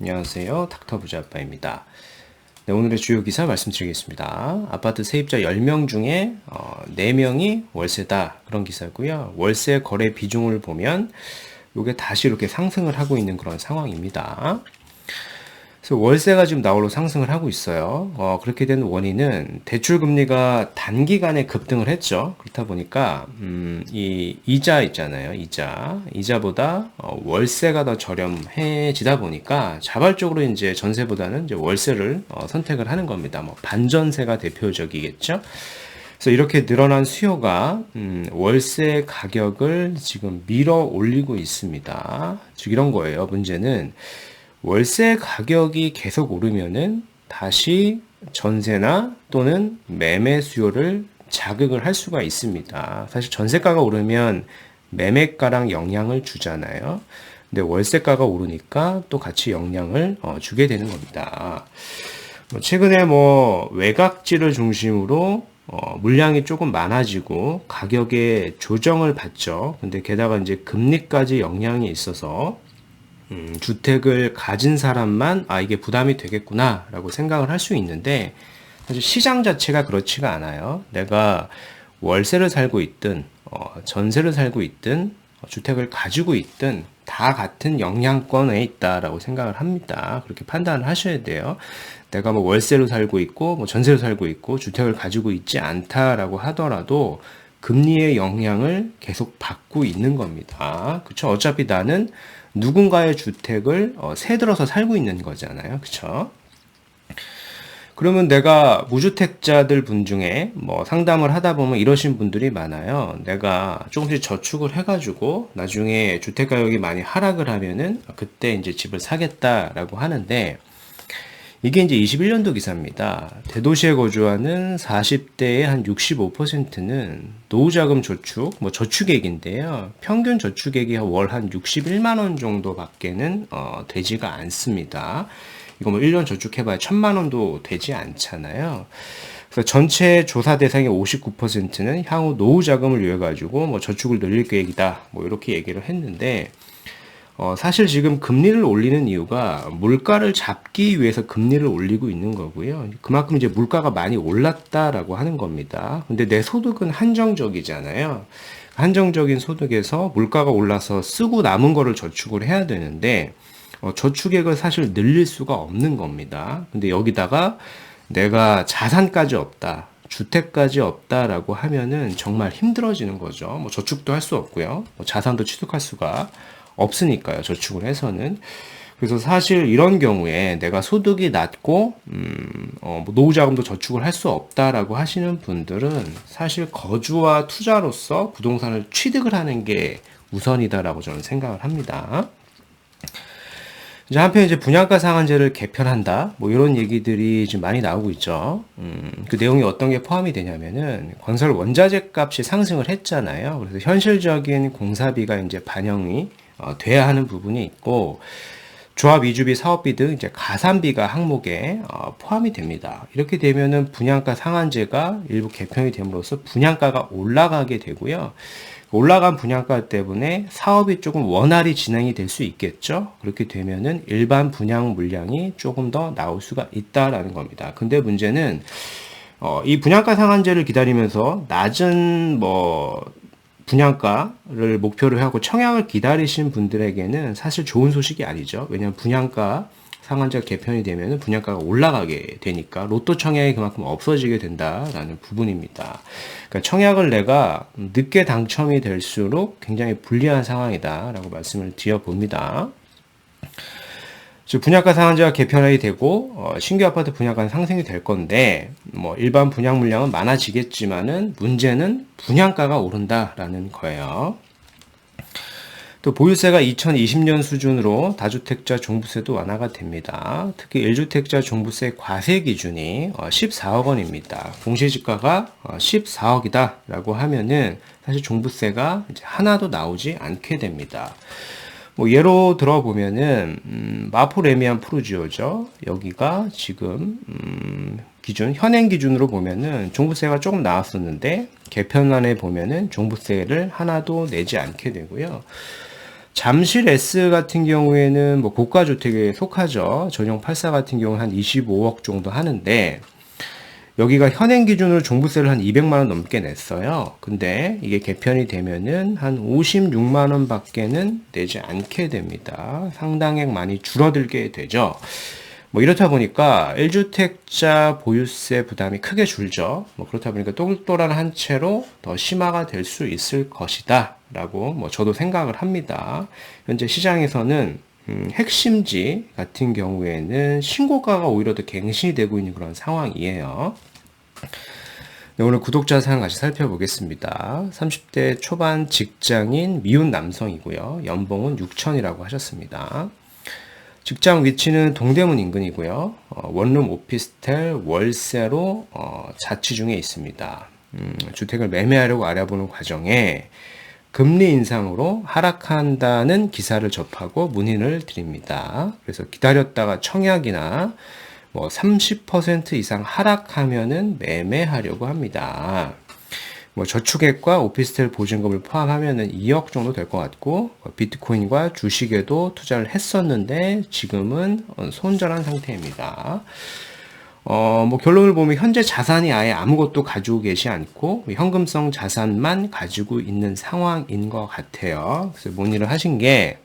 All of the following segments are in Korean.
안녕하세요. 닥터 부자 아빠입니다. 네, 오늘의 주요 기사 말씀드리겠습니다. 아파트 세입자 10명 중에 4명이 월세다. 그런 기사고요. 월세 거래 비중을 보면 이게 다시 이렇게 상승을 하고 있는 그런 상황입니다. 그래서 월세가 지금 나홀로 상승을 하고 있어요. 그렇게 된 원인은 대출 금리가 단기간에 급등을 했죠. 그렇다 보니까 이 이자 있잖아요. 이자보다 월세가 더 저렴해지다 보니까 자발적으로 이제 전세보다는 이제 월세를 선택을 하는 겁니다. 뭐 반전세가 대표적이겠죠. 그래서 이렇게 늘어난 수요가 월세 가격을 지금 밀어 올리고 있습니다. 즉 이런 거예요. 문제는 월세 가격이 계속 오르면은 다시 전세나 또는 매매 수요를 자극을 할 수가 있습니다. 사실 전세가가 오르면 매매가랑 영향을 주잖아요. 근데 월세가가 오르니까 또 같이 영향을 주게 되는 겁니다. 최근에 외곽지를 중심으로 물량이 조금 많아지고 가격에 조정을 받죠. 근데 게다가 이제 금리까지 영향이 있어서 주택을 가진 사람만 이게 부담이 되겠구나 라고 생각을 할 수 있는데 사실 시장 자체가 그렇지가 않아요. 내가 월세를 살고 있든 전세를 살고 있든 주택을 가지고 있든 다 같은 영향권에 있다라고 생각을 합니다. 그렇게 판단을 하셔야 돼요. 내가 월세로 살고 있고 전세로 살고 있고 주택을 가지고 있지 않다라고 하더라도 금리의 영향을 계속 받고 있는 겁니다. 그쵸? 어차피 나는 누군가의 주택을 세들어서 살고 있는 거잖아요. 그쵸? 그러면 내가 무주택자들 분 중에 상담을 하다 보면 이러신 분들이 많아요. 내가 조금씩 저축을 해가지고 나중에 주택 가격이 많이 하락을 하면은 그때 이제 집을 사겠다라고 하는데 이게 이제 21년도 기사입니다. 대도시에 거주하는 40대의 한 65%는 노후자금 저축, 저축액인데요. 평균 저축액이 월 한 61만 원 정도밖에는 되지가 않습니다. 이거 1년 저축해봐야 1,000만 원도 되지 않잖아요. 그래서 전체 조사 대상의 59%는 향후 노후자금을 위해 가지고 저축을 늘릴 계획이다. 이렇게 얘기를 했는데 사실 지금 금리를 올리는 이유가 물가를 잡기 위해서 금리를 올리고 있는 거고요. 그만큼 이제 물가가 많이 올랐다라고 하는 겁니다. 근데 내 소득은 한정적이잖아요. 한정적인 소득에서 물가가 올라서 쓰고 남은 거를 저축을 해야 되는데 저축액을 사실 늘릴 수가 없는 겁니다. 근데 여기다가 내가 자산까지 없다. 주택까지 없다라고 하면은 정말 힘들어지는 거죠. 저축도 할 수 없고요. 자산도 취득할 수가 없으니까요. 저축을 해서는. 그래서 사실 이런 경우에 내가 소득이 낮고 노후자금도 저축을 할 수 없다라고 하시는 분들은 사실 거주와 투자로서 부동산을 취득을 하는 게 우선이다라고 저는 생각을 합니다. 이제 한편 이제 분양가 상한제를 개편한다 이런 얘기들이 지금 많이 나오고 있죠. 그 내용이 어떤 게 포함이 되냐면은 건설 원자재 값이 상승을 했잖아요. 그래서 현실적인 공사비가 이제 반영이 돼야 하는 부분이 있고 조합 이주비, 사업비 등 이제 가산비가 항목에 포함이 됩니다. 이렇게 되면은 분양가 상한제가 일부 개편이 됨으로써 분양가가 올라가게 되고요. 올라간 분양가 때문에 사업이 조금 원활히 진행이 될 수 있겠죠. 그렇게 되면은 일반 분양 물량이 조금 더 나올 수가 있다라는 겁니다. 근데 문제는 이 분양가 상한제를 기다리면서 낮은 분양가를 목표로 하고 청약을 기다리신 분들에게는 사실 좋은 소식이 아니죠. 왜냐하면 분양가 상한제가 개편이 되면 분양가가 올라가게 되니까 로또 청약이 그만큼 없어지게 된다라는 부분입니다. 그러니까 청약을 내가 늦게 당첨이 될수록 굉장히 불리한 상황이다라고 말씀을 드려봅니다. 즉 분양가 상한제가 개편이 되고 신규 아파트 분양가는 상승이 될 건데 일반 분양 물량은 많아지겠지만은 문제는 분양가가 오른다라는 거예요. 또 보유세가 2020년 수준으로 다주택자 종부세도 완화가 됩니다. 특히 1주택자 종부세 과세 기준이 14억 원입니다. 공시지가가 14억이다 라고 하면은 사실 종부세가 이제 하나도 나오지 않게 됩니다. 예로 들어 보면은 마포 레미안 푸르지오죠. 여기가 지금 기준 현행 기준으로 보면은 종부세가 조금 나왔었는데 개편안에 보면은 종부세를 하나도 내지 않게 되고요. 잠실 S 같은 경우에는 뭐 고가 주택에 속하죠. 전용 84 같은 경우는 한 25억 정도 하는데 여기가 현행 기준으로 종부세를 한 200만 원 넘게 냈어요. 근데 이게 개편이 되면은 한 56만 원 밖에는 내지 않게 됩니다. 상당액 많이 줄어들게 되죠. 뭐 이렇다 보니까 1주택자 보유세 부담이 크게 줄죠. 뭐 그렇다 보니까 똘똘한 한 채로 더 심화가 될 수 있을 것이다 라고 뭐 저도 생각을 합니다. 현재 시장에서는 핵심지 같은 경우에는 신고가가 오히려 더 갱신이 되고 있는 그런 상황이에요. 네, 오늘 구독자 사연 같이 살펴보겠습니다. 30대 초반 직장인 미혼 남성이고요. 연봉은 6천이라고 하셨습니다. 직장 위치는 동대문 인근이고요. 원룸 오피스텔 월세로 자취 중에 있습니다. 주택을 매매하려고 알아보는 과정에 금리 인상으로 하락한다는 기사를 접하고 문의를 드립니다. 그래서 기다렸다가 청약이나 뭐 30% 이상 하락하면은 매매하려고 합니다. 뭐 저축액과 오피스텔 보증금을 포함하면은 2억 정도 될 것 같고 비트코인과 주식에도 투자를 했었는데 지금은 손절한 상태입니다. 뭐 결론을 보면 현재 자산이 아예 아무것도 가지고 계시 않고 현금성 자산만 가지고 있는 상황인 것 같아요. 그래서 문의를 하신 게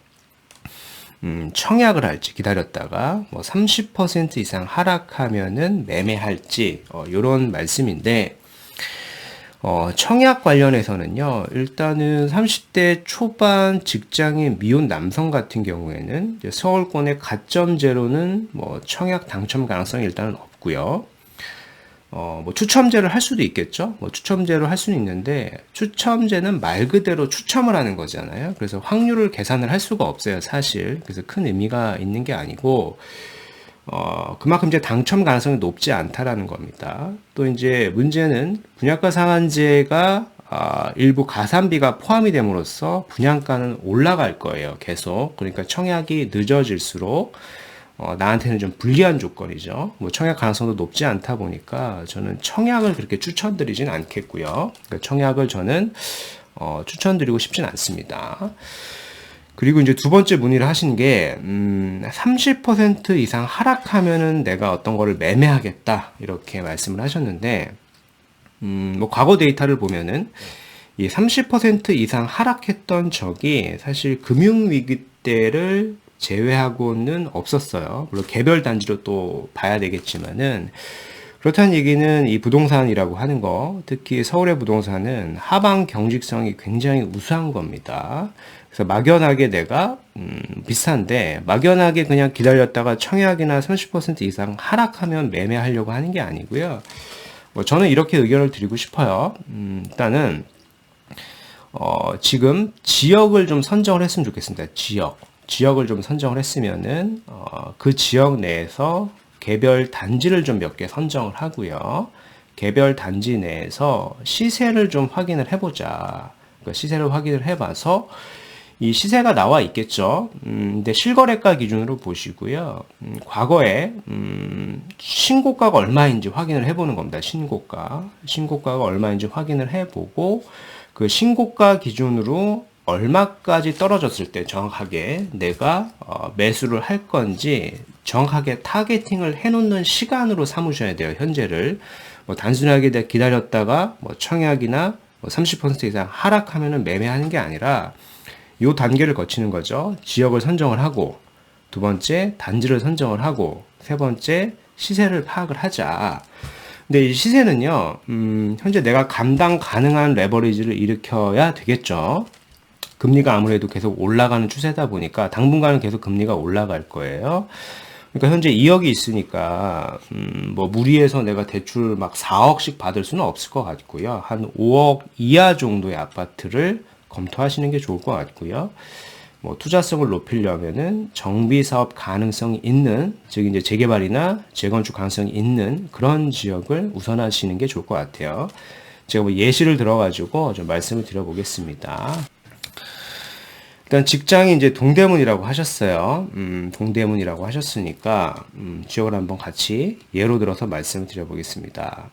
청약을 할지 기다렸다가 뭐 30% 이상 하락하면은 매매할지 이런 말씀인데 청약 관련해서는요, 일단은 30대 초반 직장인 미혼 남성 같은 경우에는 이제 서울권의 가점제로는 뭐 청약 당첨 가능성이 일단은 없고요. 뭐 추첨제를 할 수도 있겠죠. 뭐 추첨제로 할 수는 있는데 추첨제는 말 그대로 추첨을 하는 거잖아요. 그래서 확률을 계산을 할 수가 없어요, 사실. 그래서 큰 의미가 있는 게 아니고 그만큼 이제 당첨 가능성이 높지 않다라는 겁니다. 또 이제 문제는 분양가 상한제가 일부 가산비가 포함이 됨으로써 분양가는 올라갈 거예요, 계속. 그러니까 청약이 늦어질수록 나한테는 좀 불리한 조건이죠. 뭐 청약 가능성도 높지 않다 보니까 저는 청약을 그렇게 추천드리진 않겠고요. 그러니까 청약을 저는 추천드리고 싶진 않습니다. 그리고 이제 두 번째 문의를 하신 게 30% 이상 하락하면은 내가 어떤 거를 매매하겠다 이렇게 말씀을 하셨는데 뭐 과거 데이터를 보면은 이 30% 이상 하락했던 적이 사실 금융위기 때를 제외하고는 없었어요. 물론 개별 단지로 또 봐야 되겠지만은 그렇다는 얘기는 이 부동산이라고 하는 거, 특히 서울의 부동산은 하방 경직성이 굉장히 우수한 겁니다. 그래서 막연하게 내가 비싼데 막연하게 그냥 기다렸다가 청약이나 30% 이상 하락하면 매매하려고 하는 게 아니고요. 뭐 저는 이렇게 의견을 드리고 싶어요. 일단은 지금 지역을 좀 선정을 했으면 좋겠습니다. 지역을 좀 선정을 했으면은 그 지역 내에서 개별 단지를 좀 몇 개 선정을 하고요. 개별 단지 내에서 시세를 좀 확인을 해보자. 그러니까 시세를 확인을 해봐서 이 시세가 나와 있겠죠. 근데 실거래가 기준으로 보시고요. 과거에 신고가가 얼마인지 확인을 해보는 겁니다. 신고가가 얼마인지 확인을 해보고 그 신고가 기준으로 얼마까지 떨어졌을 때 정확하게 내가 매수를 할 건지 정확하게 타겟팅을 해놓는 시간으로 삼으셔야 돼요. 현재를 뭐 단순하게 기다렸다가 뭐 청약이나 뭐 30% 이상 하락하면은 매매하는 게 아니라 요 단계를 거치는 거죠. 지역을 선정을 하고 두 번째 단지를 선정을 하고 세 번째 시세를 파악을 하자. 근데 이 시세는요, 현재 내가 감당 가능한 레버리지를 일으켜야 되겠죠. 금리가 아무래도 계속 올라가는 추세다 보니까 당분간은 계속 금리가 올라갈 거예요. 그러니까 현재 2억이 있으니까 뭐 무리해서 내가 대출 막 4억씩 받을 수는 없을 것 같고요. 한 5억 이하 정도의 아파트를 검토하시는 게 좋을 것 같고요. 뭐 투자성을 높이려면은 정비 사업 가능성이 있는, 즉 이제 재개발이나 재건축 가능성이 있는 그런 지역을 우선하시는 게 좋을 것 같아요. 제가 뭐 예시를 들어가지고 좀 말씀을 드려보겠습니다. 일단 직장이 이제 동대문이라고 하셨어요. 동대문이라고 하셨으니까, 지역을 한번 같이 예로 들어서 말씀을 드려보겠습니다.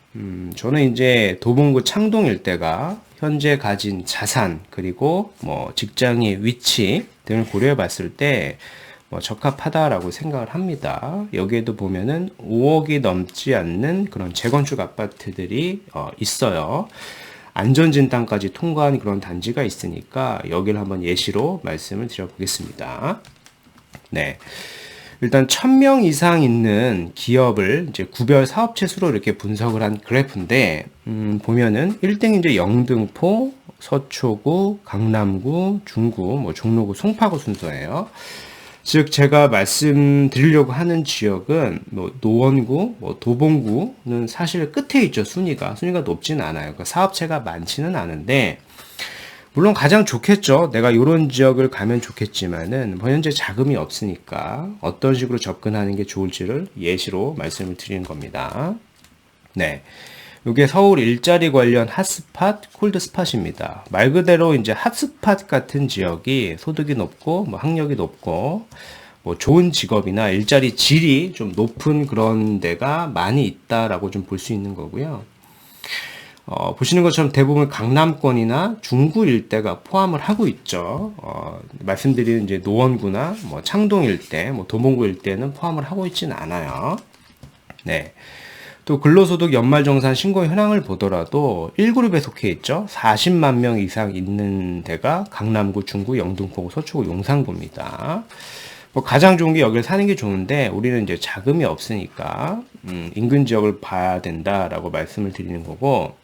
저는 이제 도봉구 창동 일대가 현재 가진 자산, 그리고 뭐 직장의 위치 등을 고려해 봤을 때, 뭐 적합하다라고 생각을 합니다. 여기에도 보면은 5억이 넘지 않는 그런 재건축 아파트들이 있어요. 안전진단까지 통과한 그런 단지가 있으니까 여기를 한번 예시로 말씀을 드려보겠습니다. 네. 일단 1000명 이상 있는 기업을 이제 구별 사업체 수로 이렇게 분석을 한 그래프인데, 보면은 1등이 이제 영등포, 서초구, 강남구, 중구, 뭐 종로구, 송파구 순서예요. 즉 제가 말씀드리려고 하는 지역은 뭐 노원구, 뭐 도봉구는 사실 끝에 있죠. 순위가 높지는 않아요. 그러니까 사업체가 많지는 않은데 물론 가장 좋겠죠. 내가 이런 지역을 가면 좋겠지만은 뭐 현재 자금이 없으니까 어떤 식으로 접근하는 게 좋을지를 예시로 말씀을 드리는 겁니다. 네. 이게 서울 일자리 관련 핫스팟, 콜드스팟입니다. 말 그대로 이제 핫스팟 같은 지역이 소득이 높고, 뭐 학력이 높고, 뭐 좋은 직업이나 일자리 질이 좀 높은 그런 데가 많이 있다라고 좀 볼 수 있는 거고요. 보시는 것처럼 대부분 강남권이나 중구 일대가 포함을 하고 있죠. 말씀드리는 이제 노원구나, 뭐 창동 일대, 뭐 도봉구 일대는 포함을 하고 있지는 않아요. 네. 또 근로소득 연말정산 신고 현황을 보더라도 1그룹에 속해 있죠. 40만 명 이상 있는 데가 강남구, 중구, 영등포구, 서초구, 용산구입니다. 뭐 가장 좋은 게 여기를 사는 게 좋은데 우리는 이제 자금이 없으니까 인근 지역을 봐야 된다라고 말씀을 드리는 거고,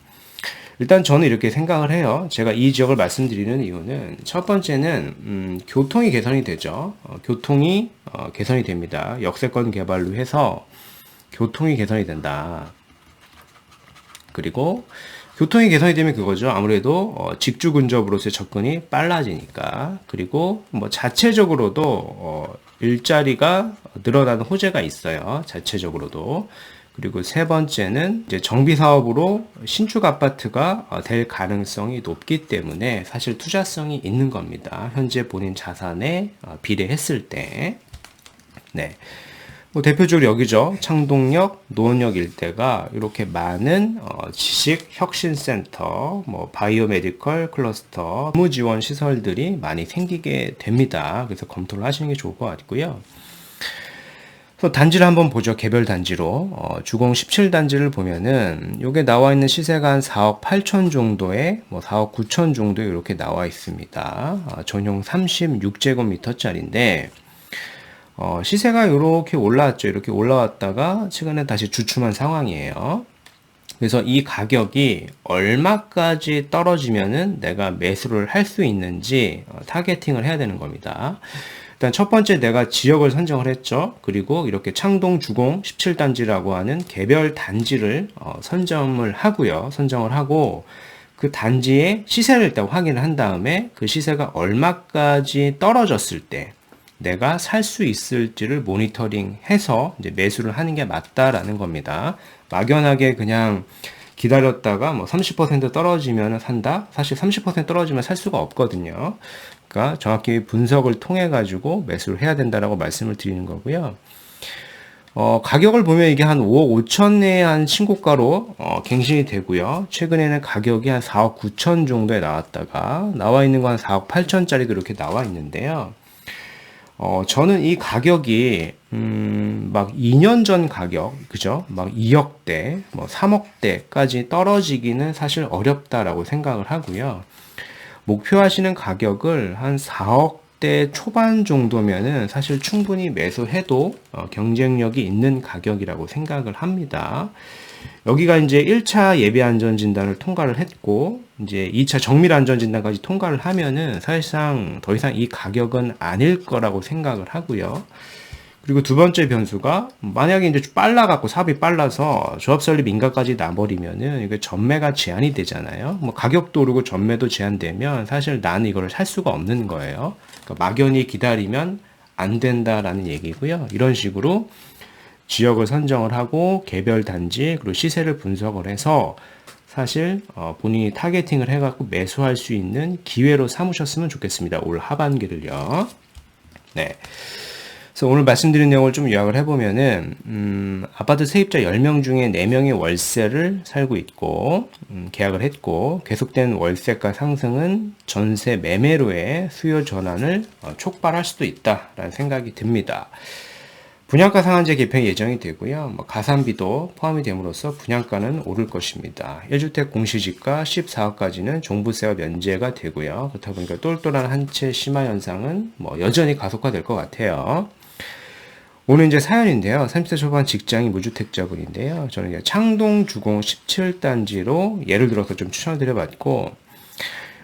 일단 저는 이렇게 생각을 해요. 제가 이 지역을 말씀드리는 이유는 첫 번째는 교통이 개선이 되죠. 교통이 개선이 됩니다. 역세권 개발로 해서 교통이 개선이 된다. 그리고 교통이 개선이 되면 그거죠. 아무래도 직주 근접으로서의 접근이 빨라지니까. 그리고 뭐 자체적으로도 일자리가 늘어나는 호재가 있어요. 자체적으로도. 그리고 세 번째는 이제 정비 사업으로 신축 아파트가 될 가능성이 높기 때문에 사실 투자성이 있는 겁니다. 현재 본인 자산에 비례했을 때. 네. 뭐 대표적으로 여기죠. 창동역, 노원역 일대가 이렇게 많은 지식 혁신센터, 뭐 바이오메디컬 클러스터, 업무 지원 시설들이 많이 생기게 됩니다. 그래서 검토를 하시는 게 좋을 것 같고요. 그래서 단지를 한번 보죠. 개별 단지로 주공 17단지를 보면은 요게 나와 있는 시세가 한 4억 8천 정도에 뭐 4억 9천 정도에 이렇게 나와 있습니다. 전용 36제곱미터짜리인데 시세가 이렇게 올라왔죠. 이렇게 올라왔다가 최근에 다시 주춤한 상황이에요. 그래서 이 가격이 얼마까지 떨어지면은 내가 매수를 할 수 있는지 타겟팅을 해야 되는 겁니다. 일단 첫 번째 내가 지역을 선정을 했죠. 그리고 이렇게 창동 주공 17단지라고 하는 개별 단지를 선정을 하고 그 단지의 시세를 일단 확인을 한 다음에 그 시세가 얼마까지 떨어졌을 때 내가 살 수 있을지를 모니터링해서 이제 매수를 하는 게 맞다라는 겁니다. 막연하게 그냥 기다렸다가 뭐 30% 떨어지면 산다? 사실 30% 떨어지면 살 수가 없거든요. 그러니까 정확히 분석을 통해 가지고 매수를 해야 된다라고 말씀을 드리는 거고요. 가격을 보면 이게 한 5억 5천에 한 신고가로 갱신이 되고요. 최근에는 가격이 한 4억 9천 정도에 나왔다가 나와 있는 거 한 4억 8천짜리도 이렇게 나와 있는데요. 저는 이 가격이, 막 2년 전 가격, 그죠? 막 2억대, 뭐 3억대까지 떨어지기는 사실 어렵다라고 생각을 하고요. 목표하시는 가격을 한 4억대 초반 정도면은 사실 충분히 매수해도 경쟁력이 있는 가격이라고 생각을 합니다. 여기가 이제 1차 예비 안전 진단을 통과를 했고 이제 2차 정밀 안전 진단까지 통과를 하면은 사실상 더 이상 이 가격은 아닐 거라고 생각을 하고요. 그리고 두 번째 변수가 만약에 이제 빨라갖고 사업이 빨라서 조합 설립 인가까지 나버리면은 이게 전매가 제한이 되잖아요. 뭐 가격도 오르고 전매도 제한되면 사실 나는 이걸 살 수가 없는 거예요. 그러니까 막연히 기다리면 안 된다라는 얘기고요. 이런 식으로 지역을 선정을 하고 개별 단지 그리고 시세를 분석을 해서 사실 본인이 타겟팅을 해갖고 매수할 수 있는 기회로 삼으셨으면 좋겠습니다. 올 하반기를요. 네. 그래서 오늘 말씀드린 내용을 좀 요약을 해보면은 아파트 세입자 10명 중에 4명이 월세를 살고 있고 계약을 했고 계속된 월세가 상승은 전세 매매로의 수요 전환을 촉발할 수도 있다라는 생각이 듭니다. 분양가 상한제 개편 예정이 되고요. 가산비도 포함이 됨으로써 분양가는 오를 것입니다. 1주택 공시지가 14억까지는 종부세와 면제가 되고요. 그렇다 보니까 똘똘한 한 채 심화 현상은 여전히 가속화될 것 같아요. 오늘 이제 사연인데요. 30대 초반 직장인 무주택자분인데요. 저는 이제 창동 주공 17단지로 예를 들어서 좀 추천을 드려봤고,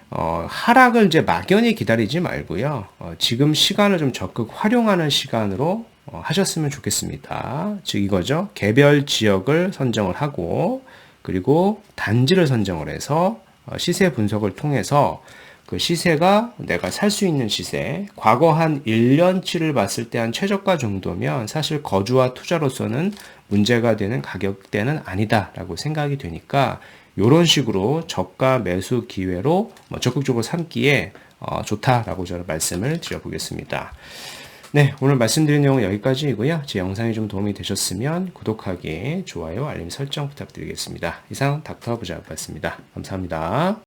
하락을 이제 막연히 기다리지 말고요. 지금 시간을 좀 적극 활용하는 시간으로 하셨으면 좋겠습니다. 즉 이거죠. 개별 지역을 선정을 하고, 그리고 단지를 선정을 해서 시세 분석을 통해서 그 시세가 내가 살 수 있는 시세, 과거 한 1년치를 봤을 때 한 최저가 정도면 사실 거주와 투자로서는 문제가 되는 가격대는 아니다라고 생각이 되니까 이런 식으로 저가 매수 기회로 적극적으로 삼기에 좋다라고 저는 말씀을 드려보겠습니다. 네, 오늘 말씀드린 내용은 여기까지이고요. 제 영상이 좀 도움이 되셨으면 구독하기, 좋아요, 알림 설정 부탁드리겠습니다. 이상 닥터 부자였습니다. 감사합니다.